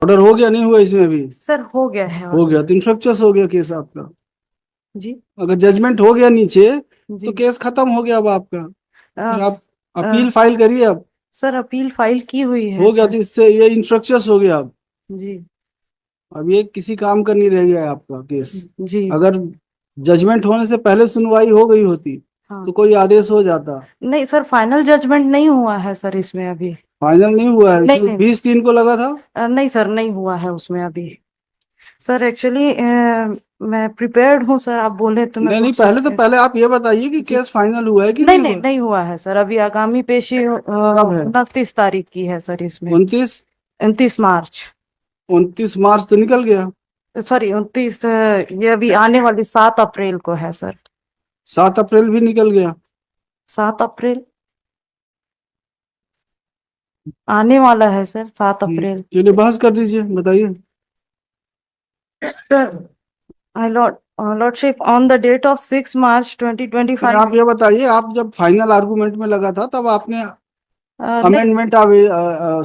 Order हो गया नहीं हुआ इसमें भी? सर हो गया है हो गया तो इन्फ्रक्चर्स हो गया केस आपका। जी अगर जजमेंट हो गया नीचे जी। तो केस खत्म हो गया अब आपका। अ, फिर आप अ, अपील फाइल करिए अब। सर अपील फाइल की हुई है हो गया सर। तो इससे ये इन्फ्रक्चर्स हो गया अब। जी अब ये किसी काम का नहीं रह गया है आपका केस। जी। अगर जजमेंट होने से पहले सुनवाई हो गई होती हाँ तो कोई आदेश हो जाता। नहीं सर, फाइनल जजमेंट नहीं हुआ है सर इसमें अभी। फाइनल नहीं हुआ है नहीं इसमें, नहीं। 20 3 को लगा था। नहीं सर, नहीं हुआ है उसमें अभी। सर एक्चुअली मैं प्रिपेयर्ड हूँ सर, आप बोले तो मैं नहीं पूछ नहीं, पहले तो सकते हैं। पहले आप ये बताइए कि जी। केस फाइनल हुआ है कि नहीं नहीं नहीं, हुआ। नहीं हुआ है सर अभी। आगामी पेशी कब है? 29 तारीख की है सर इसमें। 29? 29 मार्च। 29 मार्च तो निकल गया। सॉरी 29, ये अभी आने वाली 7 अप्रैल को है सर। 7 अप्रैल भी निकल गया। 7 अप्रैल आने वाला है सर, 7 अप्रैल। चलिए बहस कर दीजिए, बताइए। Sir My Lordship, on the date of 6 March नहीं, 2025, आप ये बताइए, आप जब फाइनल आर्गुमेंट में लगा था तब आपने नहीं अमेंडमेंट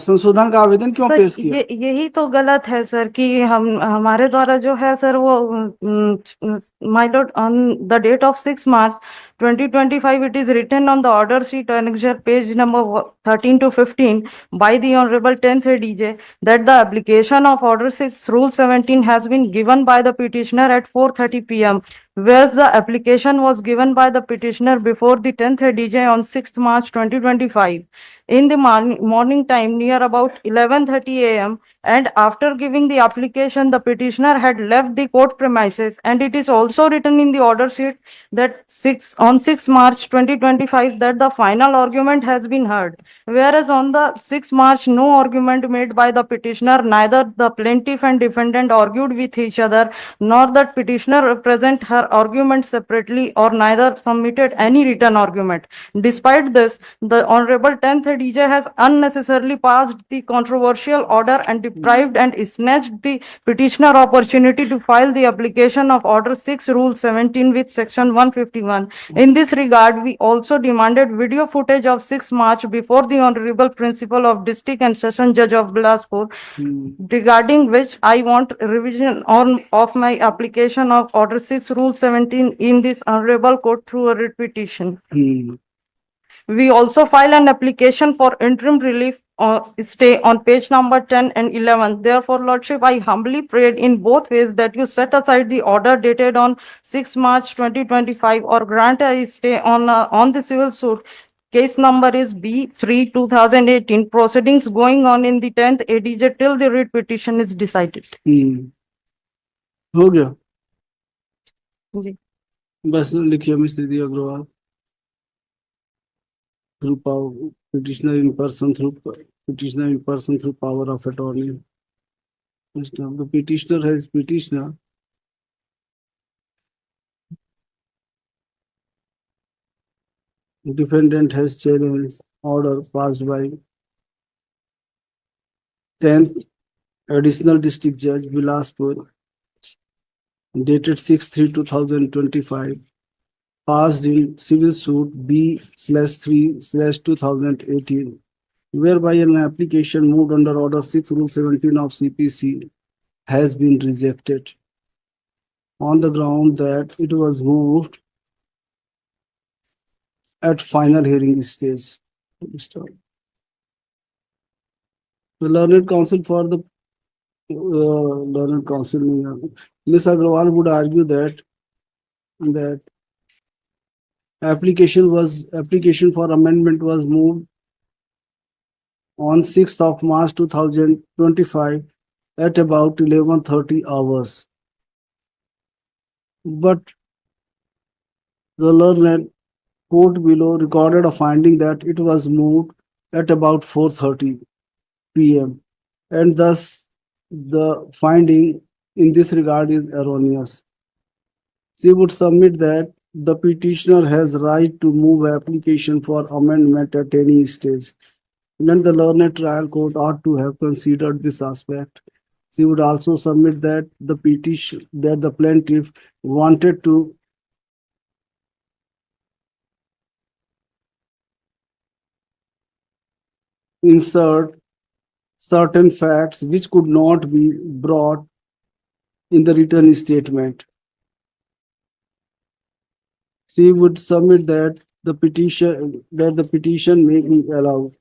संशोधन का आवेदन क्यों सर, पेश किया? यही तो गलत है सर कि हम हमारे द्वारा जो है सर वो my lord, on the date of 6 March 2025 it is written on the order sheet annexure page number 13 to 15 by the honorable 10th ADJ that the application of order 6 rule 17 has been given by the petitioner at 4:30 p.m. whereas the application was given by the petitioner before the 10th ADJ on 6th March 2025 in the morning time near about 11:30 a.m. and after giving the application the petitioner had left the court premises, and it is also written in the order sheet that 6 March 2025 that the final argument has been heard, whereas on the 6 March no argument made by the petitioner, neither the plaintiff and defendant argued with each other, nor that petitioner present her argument separately, or neither submitted any written argument. Despite this, the Honorable 10th DJ has unnecessarily passed the controversial order and deprived and snatched the petitioner opportunity to file the application of Order 6 Rule 17 with Section 151. In this regard, we also demanded video footage of 6 March before the Honorable Principal of District and Session Judge of Bilaspur, regarding which I want revision of my application of Order 6 Rule 17 in this Honorable Court through a writ petition. We also file an application for interim relief stay on page number 10 and 11. Therefore, Lordship, I humbly prayed in both ways that you set aside the order dated on 6 March 2025 or grant a stay on the civil suit. Case number is B3 2018. Proceedings going on in the 10th ADJ till the writ petition is decided. हो गया। जी बस लिखिए मिस्त्री Agarwal through power, petitioner in person through power of attorney. The petitioner has petitioner. The defendant has challenged order passed by 10th Additional District Judge Bilaspur dated 6/3/2025, passed in civil suit B/3/2018, whereby an application moved under Order 6 Rule 17 of CPC has been rejected on the ground that it was moved at final hearing stage. The learned counsel for the learned counsel, Ms. Agrawal would argue that application for amendment was moved on 6th of March 2025 at about 11:30 hours. But the learned court below recorded a finding that it was moved at about 4:30 p.m. and thus the finding in this regard is erroneous. She would submit that the petitioner has right to move application for amendment at any stage. Then the learned trial court ought to have considered this aspect. She would also submit that the plaintiff wanted to insert certain facts which could not be brought in the written statement. She would submit that the petition may be allowed.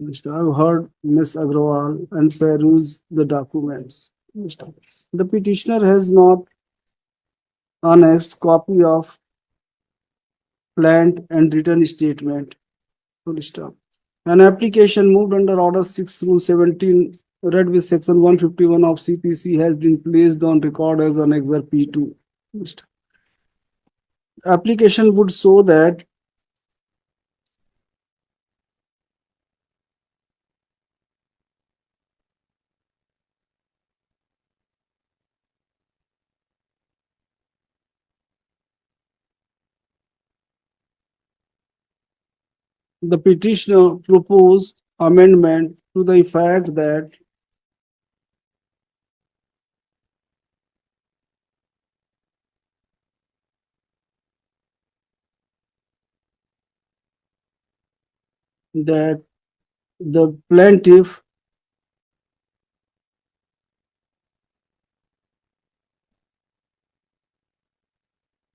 I've heard Ms. Agrawal and peruse the documents. The petitioner has not annexed copy of planned and written statement. Full stop. An application moved under Order 6/17 read with Section 151 of CPC has been placed on record as Annexure P2. Application would show that the petitioner proposed amendment to the effect that that the plaintiff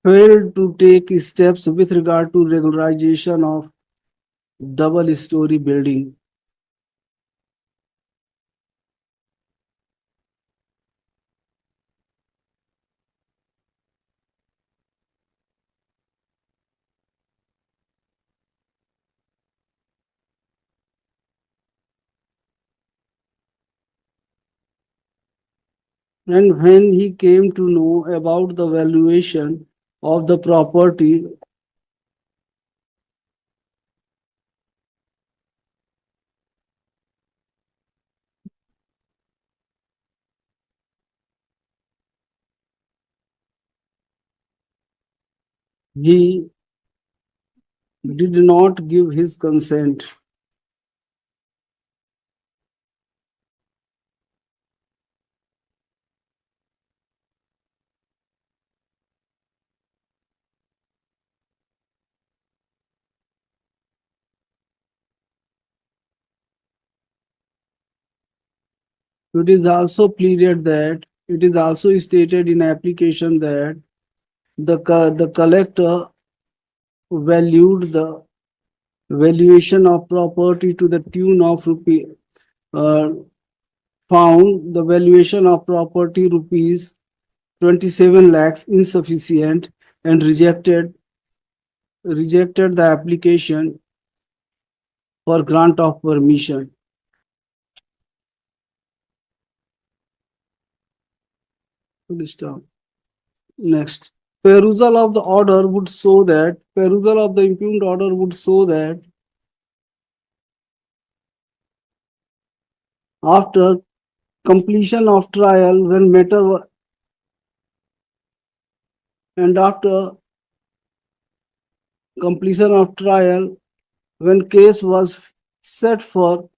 failed to take steps with regard to regularization of double-story building. And when he came to know about the valuation of the property, he did not give his consent. It is also pleaded that it is also stated in application that the collector valued the valuation of property to the tune of found the valuation of property rupees 27 lakhs insufficient and rejected the application for grant of permission. Next, perusal of the order would show that perusal of the impugned order would show that after completion of trial, when matter and after completion of trial, when case was set for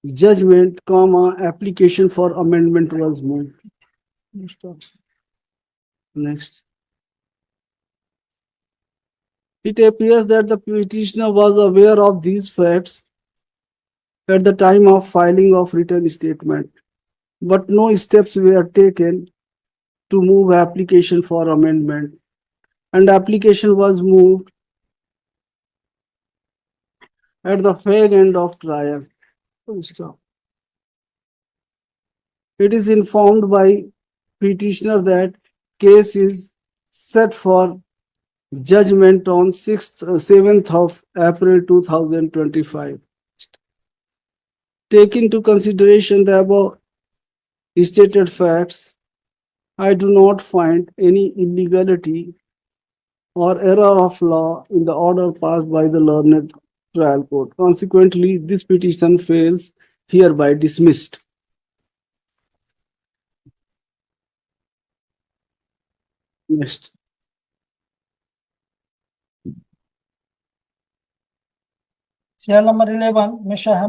judgment, application for amendment was moved. Next. It appears that the petitioner was aware of these facts at the time of filing of written statement, but no steps were taken to move application for amendment, and application was moved at the fag end of trial. It is informed by petitioner that case is set for judgment on 7th of April 2025. Take into consideration the above stated facts, I do not find any illegality or error of law in the order passed by the learned trial court. Consequently, this petition fails, hereby dismissed. Next. Serial number 11, Mr.